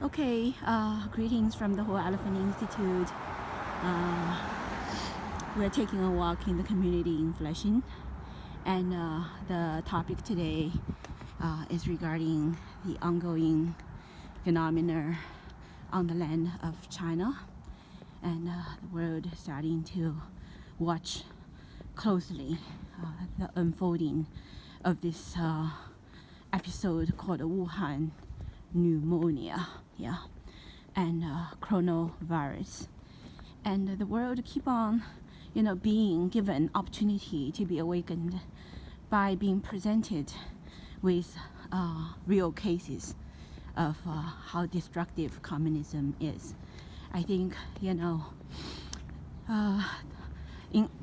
Okay, greetings from the Whole Elephant Institute. We're taking a walk in the community in Flushing, and the topic today is regarding the ongoing phenomena on the land of China, and the world is starting to watch closely the unfolding of this episode called Wuhan pneumonia, and coronavirus, and the world keep on, being given opportunity to be awakened by being presented with real cases of how destructive communism is. I think in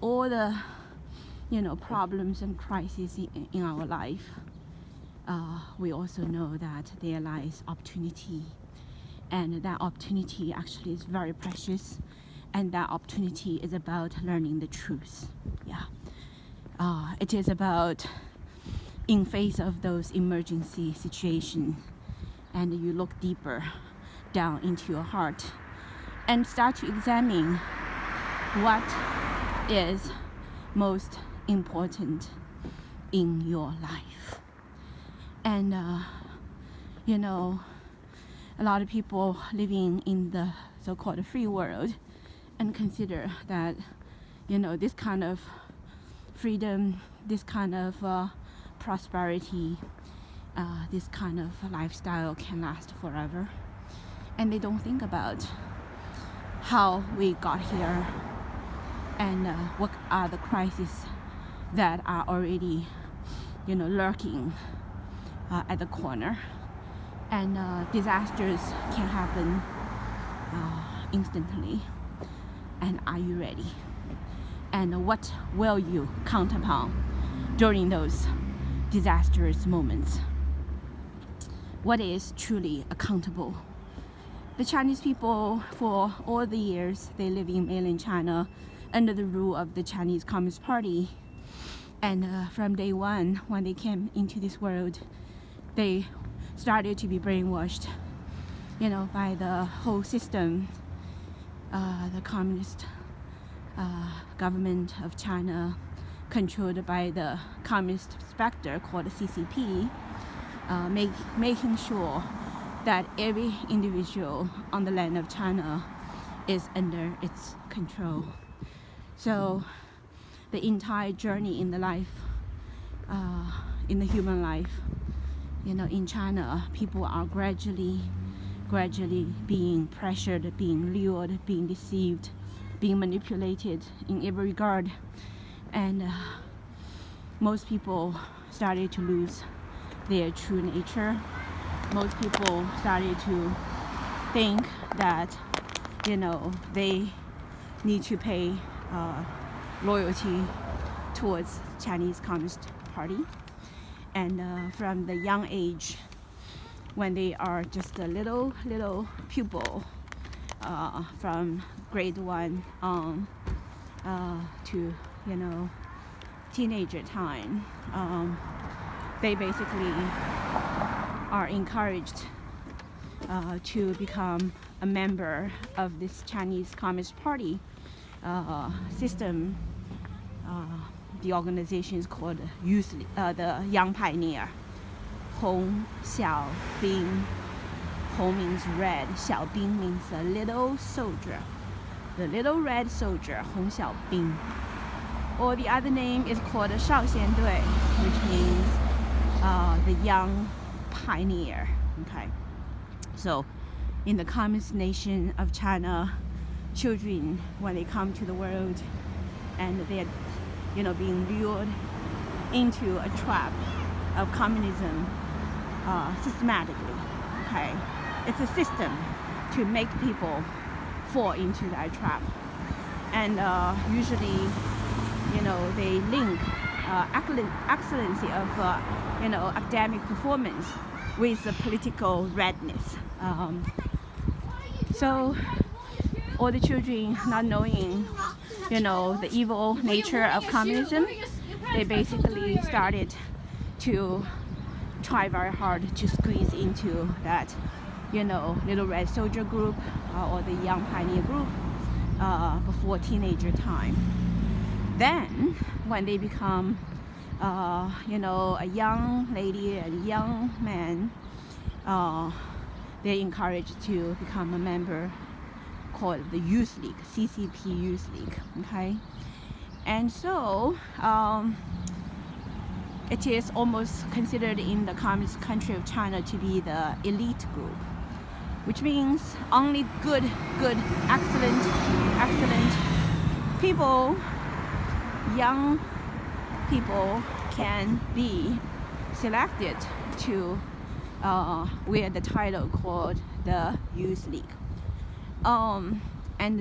all the problems and crises in our life, we also know that there lies opportunity, and that opportunity actually is very precious, and that opportunity is about learning the truth. It is about, in face of those emergency situations, and you look deeper down into your heart and start to examine what is most important in your life. And a lot of people living in the so-called free world and consider that this kind of freedom, this kind of prosperity, this kind of lifestyle can last forever, and they don't think about how we got here and what are the crises that are already lurking at the corner, and disasters can happen instantly. And are you ready? And what will you count upon during those disastrous moments? What is truly accountable? The Chinese people, for all the years they live in mainland China under the rule of the Chinese Communist Party, and from day one when they came into this world, they started to be brainwashed by the whole system, the communist government of China, controlled by the communist specter called the CCP, making sure that every individual on the land of China is under its control. So the entire journey in the life, in the human life, in China, people are gradually being pressured, being lured, being deceived, being manipulated in every regard, and most people started to lose their true nature. Most people started to think that they need to pay loyalty towards Chinese Communist Party, and from the young age, when they are just a little pupil, from grade 1 on to teenager time, they basically are encouraged to become a member of this Chinese Communist Party system. The organization is called the Young Pioneer. Hong Xiao Bing. Hong means red. Xiao Bing means a little soldier. The little red soldier, Hong Xiao Bing. Or the other name is called Shao Xian Dui, which means the young pioneer. Okay. So in the communist nation of China, children, when they come to the world and they're being lured into a trap of communism systematically. Okay, it's a system to make people fall into that trap, and usually they link excellency of academic performance with the political redness. So all the children, not knowing the evil nature of communism, they basically started to try very hard to squeeze into that Little Red Soldier group or the Young Pioneer group before teenager time. Then when they become a young lady and young man, they're encouraged to become a member called the Youth League, CCP Youth League. Okay, and so it is almost considered in the communist country of China to be the elite group, which means only good, excellent people, young people can be selected to wear the title called the Youth League. And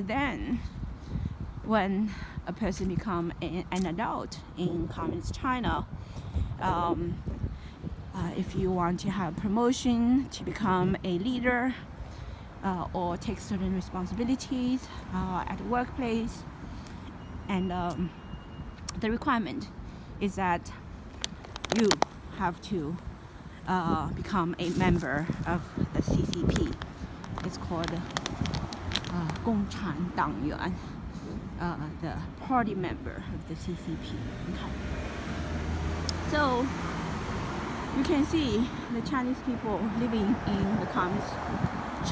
then when a person becomes an adult in communist China, if you want to have promotion to become a leader or take certain responsibilities at the workplace, and the requirement is that you have to become a member of the CCP. It's called 共产党员, the party member of the CCP. Okay. So you can see the Chinese people living in the communist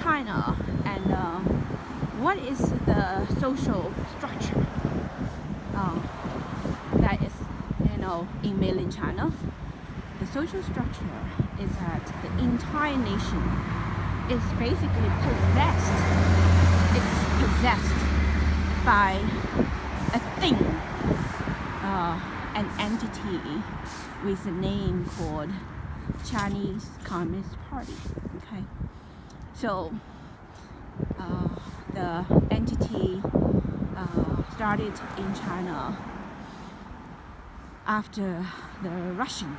China, and what is the social structure that is, in mainland China. The social structure is that the entire nation is basically possessed. It's possessed by a thing, an entity with a name called Chinese Communist Party. Okay, so the entity started in China after the Russian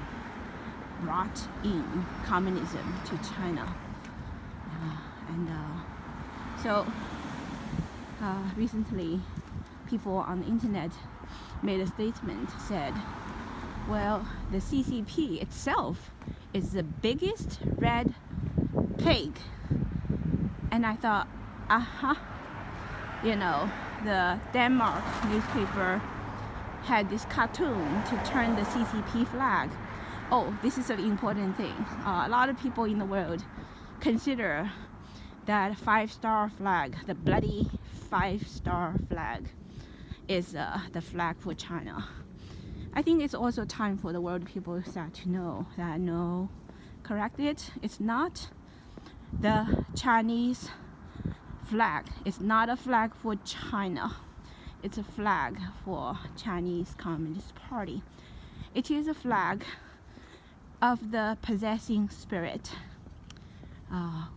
brought in communism to China, and so recently people on the internet made a statement, said, well, the CCP itself is the biggest red plague. And I thought, the Denmark newspaper had this cartoon to turn the CCP flag. Oh, this is an important thing. A lot of people in the world consider that 5-star flag, the bloody 5-star flag, is the flag for China. I think it's also time for the world people start to know that no, correct it. It's not the Chinese flag. It's not a flag for China. It's a flag for Chinese Communist Party. It is a flag of the possessing spirit,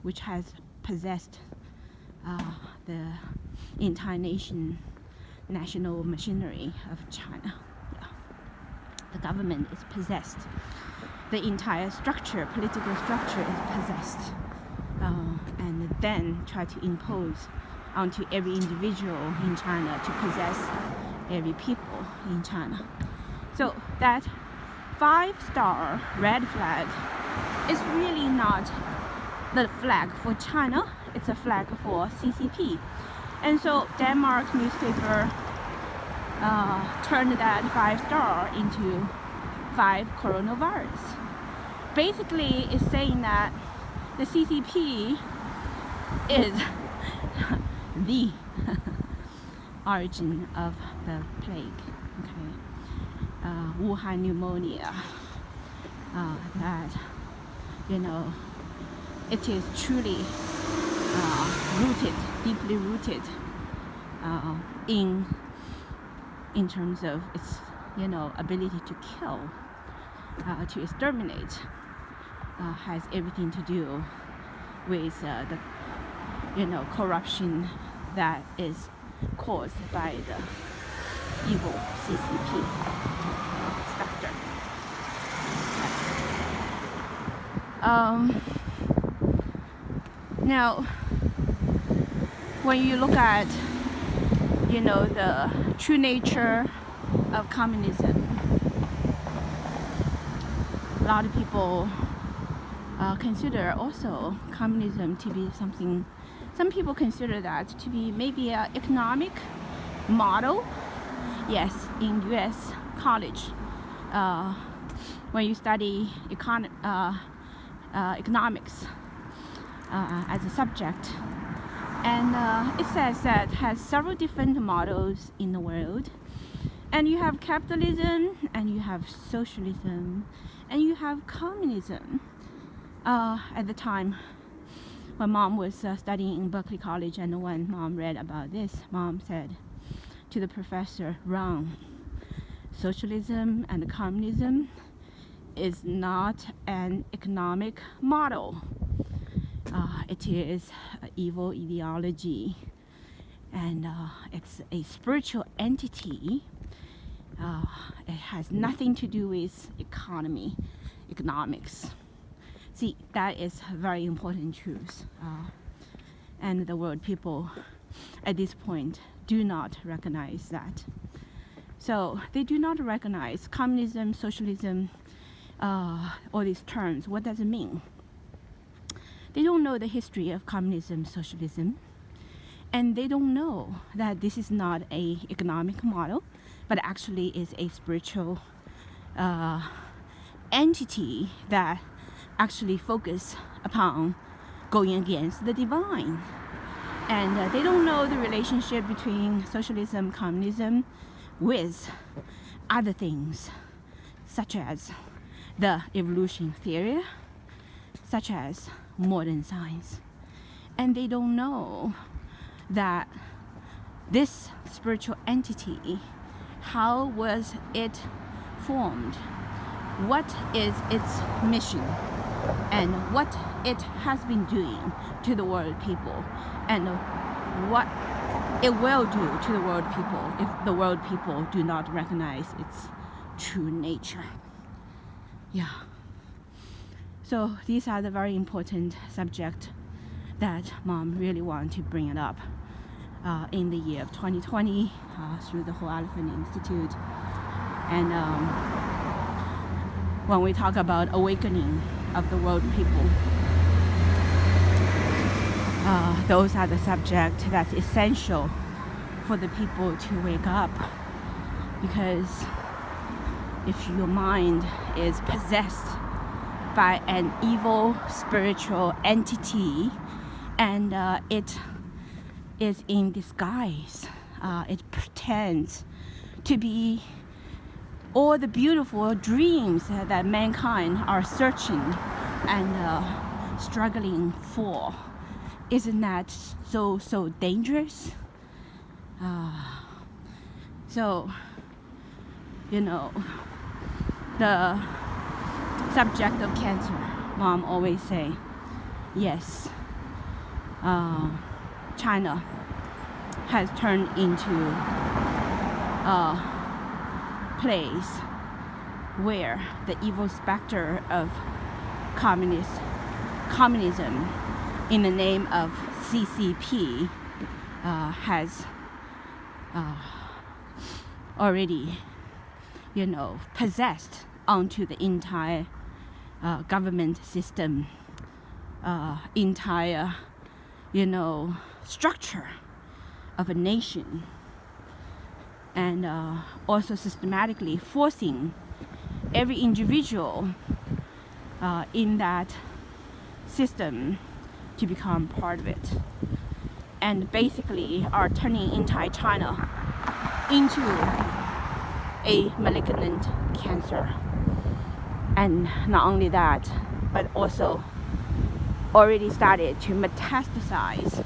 which has possessed the entire national machinery of China. Yeah. The government is possessed. The entire structure, political structure, is possessed, and then try to impose onto every individual in China to possess every people in China. So that 5-star red flag is really not the flag for China. It's a flag for CCP. And so Denmark newspaper turned that 5-star into 5 coronavirus. Basically, it's saying that the CCP is the origin of the plague. Okay, Wuhan pneumonia. That it is truly rooted, deeply rooted in terms of its ability to kill, to exterminate, has everything to do with the corruption that is caused by the evil CCP structure. Now, when you look at the true nature of communism, a lot of people consider also communism to be something. Some people consider that to be maybe an economic model. Yes, in U.S. college, when you study economics as a subject, and it says that has several different models in the world, and you have capitalism, and you have socialism, and you have communism. At the time when Mom was studying in Berkeley College, and when Mom read about this, Mom said to the professor, "Wrong. Socialism and communism is not an economic model. It is an evil ideology, and it's a spiritual entity. It has nothing to do with economics." See, that is a very important truth, and the world people at this point do not recognize that. So they do not recognize communism, socialism, all these terms. What does it mean? They don't know the history of communism, socialism, and they don't know that this is not an economic model, but actually is a spiritual entity that actually focus upon going against the divine. And they don't know the relationship between socialism, communism, with other things, such as the evolution theory, such as modern science. And they don't know that this spiritual entity, how was it formed? What is its mission? And what it has been doing to the world people, and what it will do to the world people if the world people do not recognize its true nature. Yeah. So these are the very important subjects that Mom really wanted to bring it up in the year of 2020 through the Whole Elephant Institute. And when we talk about awakening of the world people, those are the subjects that's essential for the people to wake up. Because if your mind is possessed by an evil spiritual entity, and it is in disguise, it pretends to be all the beautiful dreams that mankind are searching and struggling for. Isn't that so dangerous? So, the subject of cancer, Mom always say, yes, China has turned into a place where the evil specter of communism in the name of CCP has already, possessed onto the entire government system, entire, structure of a nation, and also systematically forcing every individual in that system to become part of it, and basically are turning entire China into a malignant cancer. And not only that, but also already started to metastasize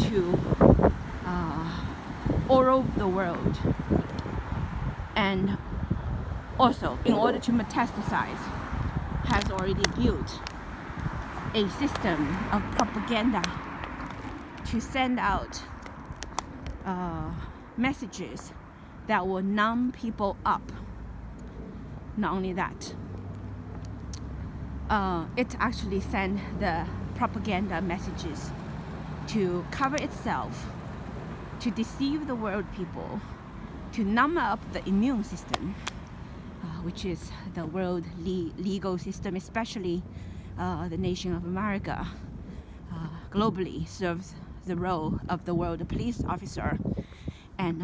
to all over the world. And also, in order to metastasize, has already built a system of propaganda to send out messages that will numb people up. Not only that, it actually sent the propaganda messages to cover itself, to deceive the world people, to numb up the immune system, which is the world legal system, especially the nation of America globally serves the role of the world police officer, and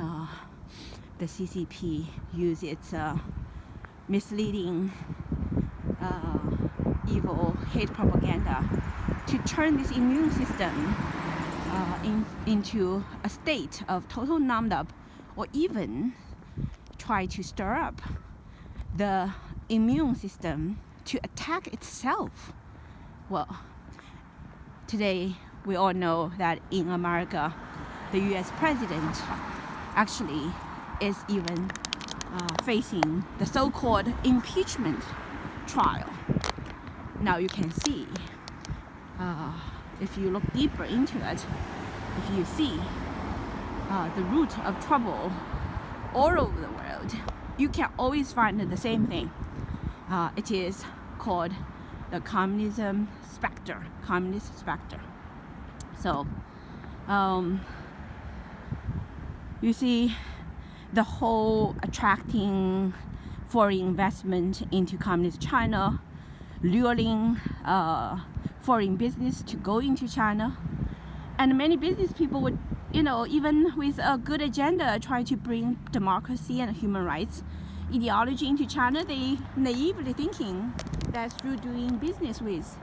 the CCP use its misleading, evil hate propaganda to turn this immune system into a state of total numbed up, or even try to stir up the immune system to attack itself. Well, today we all know that in America, the US president actually is even facing the so-called impeachment trial. Now you can see, if you look deeper into it, if you see the root of trouble all over the world, you can always find the same thing. It is called the communist specter. So you see, the whole attracting foreign investment into communist China, luring foreign business to go into China, and many business people would, even with a good agenda, try to bring democracy and human rights ideology into China. They naively thinking that through doing business with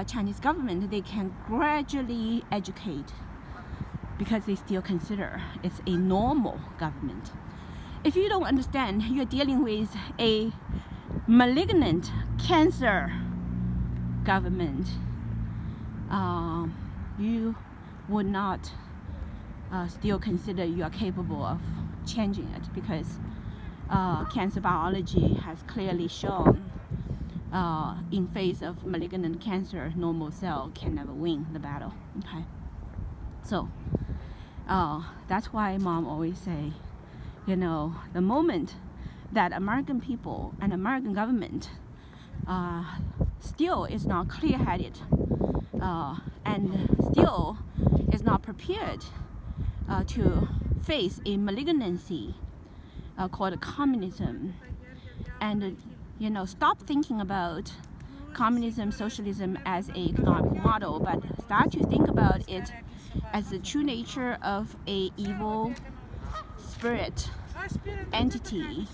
Chinese government, they can gradually educate, because they still consider it's a normal government. If you don't understand, you're dealing with a malignant cancer government. You would not still consider you are capable of changing it, because cancer biology has clearly shown in face of malignant cancer, normal cell can never win the battle. Okay, so that's why Mom always say, the moment that American people and American government still is not clear-headed and still is not prepared to face a malignancy called communism, and stop thinking about communism, socialism as an economic model, but start to think about it as the true nature of a evil spirit entity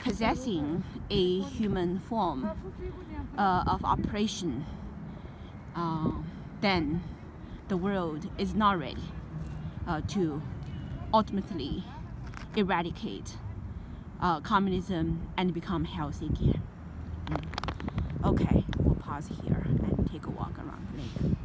possessing a human form of operation, then the world is not ready to ultimately eradicate communism and become healthy again. Okay, we'll pause here and take a walk around the lake.